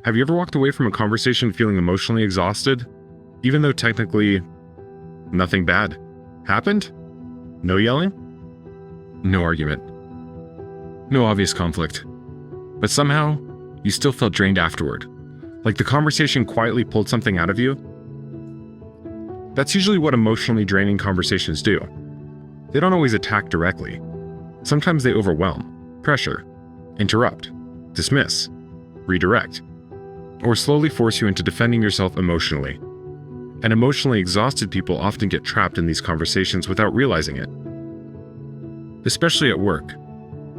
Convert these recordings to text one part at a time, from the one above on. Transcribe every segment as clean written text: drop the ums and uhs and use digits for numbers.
Have you ever walked away from a conversation feeling emotionally exhausted, even though technically nothing bad happened? No yelling? No argument. No obvious conflict. But somehow, you still felt drained afterward, like the conversation quietly pulled something out of you? That's usually what emotionally draining conversations do. They don't always attack directly. Sometimes they overwhelm, pressure, interrupt, dismiss, redirect, or slowly force you into defending yourself emotionally. And emotionally exhausted people often get trapped in these conversations without realizing it. Especially at work,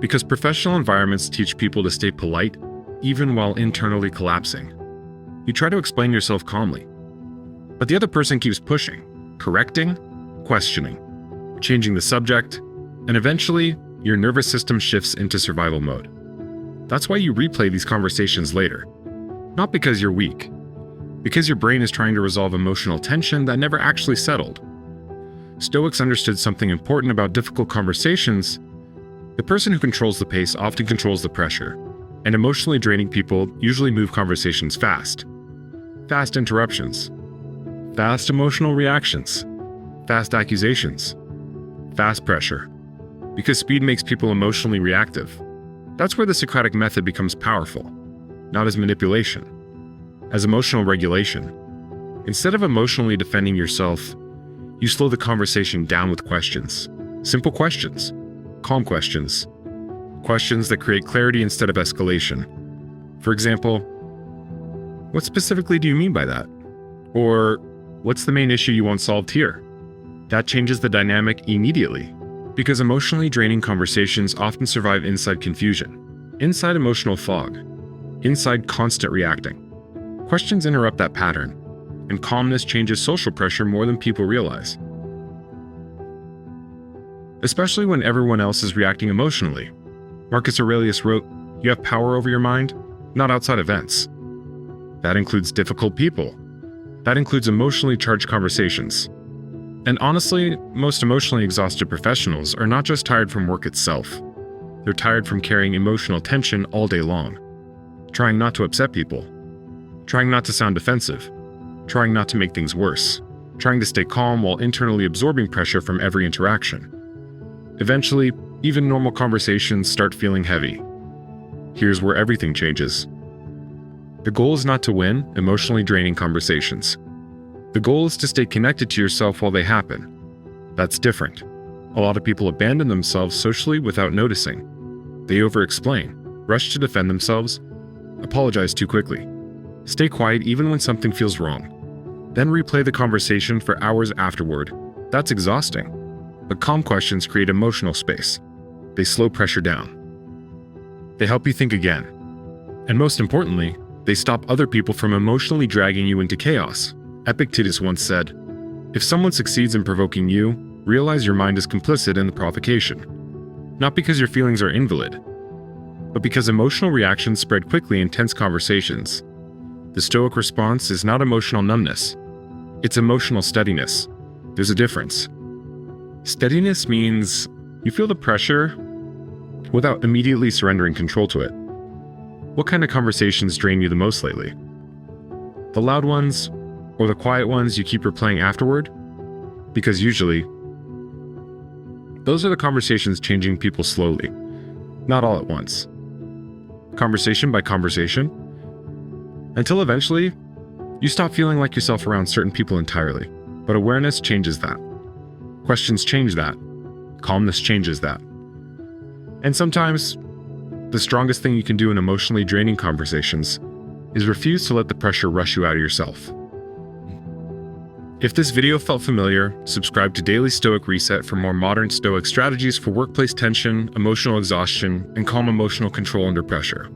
because professional environments teach people to stay polite even while internally collapsing. You try to explain yourself calmly, but the other person keeps pushing, correcting, questioning, changing the subject, and eventually, your nervous system shifts into survival mode. That's why you replay these conversations later. Not because you're weak, because your brain is trying to resolve emotional tension that never actually settled. Stoics understood something important about difficult conversations. The person who controls the pace often controls the pressure, and emotionally draining people usually move conversations fast. Fast interruptions, fast emotional reactions, fast accusations, fast pressure. Because speed makes people emotionally reactive. That's where the Socratic method becomes powerful, not as manipulation, as emotional regulation. Instead of emotionally defending yourself, you slow the conversation down with questions. Simple questions, calm questions, questions that create clarity instead of escalation. For example, what specifically do you mean by that? Or, what's the main issue you want solved here? That changes the dynamic immediately. Because emotionally draining conversations often survive inside confusion, inside emotional fog, inside constant reacting. Questions interrupt that pattern, and calmness changes social pressure more than people realize. Especially when everyone else is reacting emotionally. Marcus Aurelius wrote, "You have power over your mind, not outside events." That includes difficult people. That includes emotionally charged conversations. And honestly, most emotionally exhausted professionals are not just tired from work itself. They're tired from carrying emotional tension all day long, trying not to upset people, trying not to sound defensive, trying not to make things worse, trying to stay calm while internally absorbing pressure from every interaction. Eventually, even normal conversations start feeling heavy. Here's where everything changes. The goal is not to win emotionally draining conversations. The goal is to stay connected to yourself while they happen. That's different. A lot of people abandon themselves socially without noticing. They over-explain, rush to defend themselves, apologize too quickly, stay quiet even when something feels wrong, then replay the conversation for hours afterward. That's exhausting. But calm questions create emotional space. They slow pressure down. They help you think again. And most importantly, they stop other people from emotionally dragging you into chaos. Epictetus once said, "If someone succeeds in provoking you, realize your mind is complicit in the provocation. Not because your feelings are invalid, but because emotional reactions spread quickly in tense conversations. The Stoic response is not emotional numbness. It's emotional steadiness. There's a difference. Steadiness means you feel the pressure without immediately surrendering control to it. What kind of conversations drain you the most lately? The loud ones, or the quiet ones you keep replaying afterward? Because usually, those are the conversations changing people slowly, not all at once. Conversation by conversation, until eventually, you stop feeling like yourself around certain people entirely. But awareness changes that. Questions change that. Calmness changes that. And sometimes, the strongest thing you can do in emotionally draining conversations is refuse to let the pressure rush you out of yourself. If this video felt familiar, subscribe to Daily Stoic Reset for more modern Stoic strategies for workplace tension, emotional exhaustion, and calm emotional control under pressure.